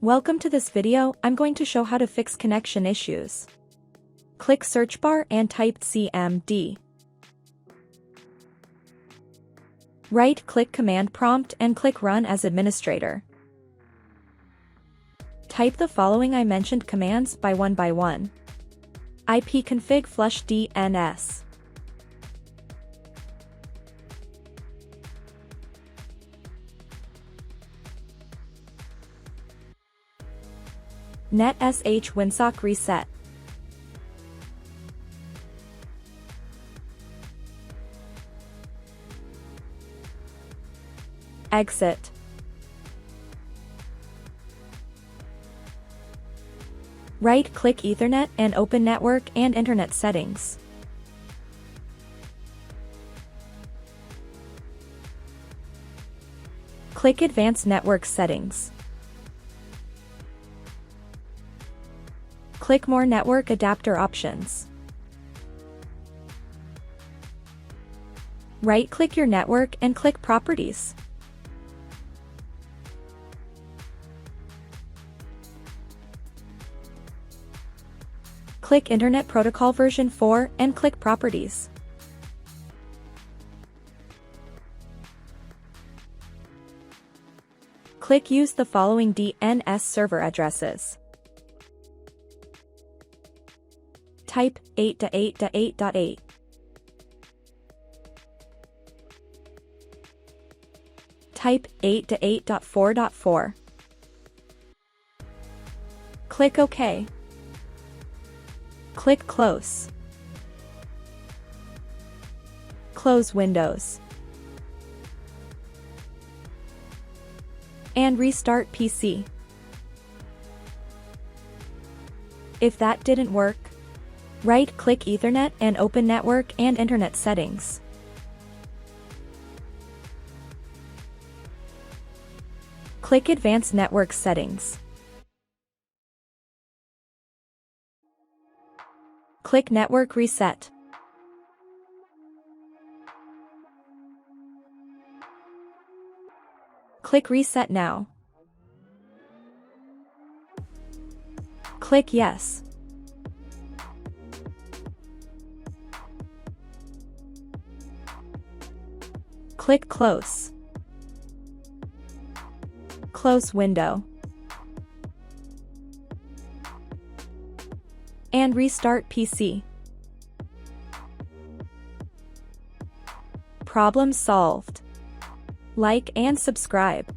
Welcome to this video. I'm going to show how to fix connection issues. Click search bar and type CMD. Right-click command prompt and click Run as administrator. Type the following I mentioned commands by one. ipconfig flush DNS. net sh winsock reset. Exit. Right-click Ethernet and open Network and Internet settings. Click Advanced Network Settings. Click More Network Adapter Options. Right-click your network and click Properties. Click Internet Protocol version 4 and click Properties. Click Use the following DNS server addresses. Type 8.8.8.8. Type 8.8.4.4. Click OK. Click Close. Close Windows. And restart PC. If that didn't work, right-click Ethernet and open Network and Internet settings. Click Advanced Network Settings. Click Network Reset. Click Reset Now. Click Yes. Click Close. Close window. And restart PC. Problem solved. Like and subscribe.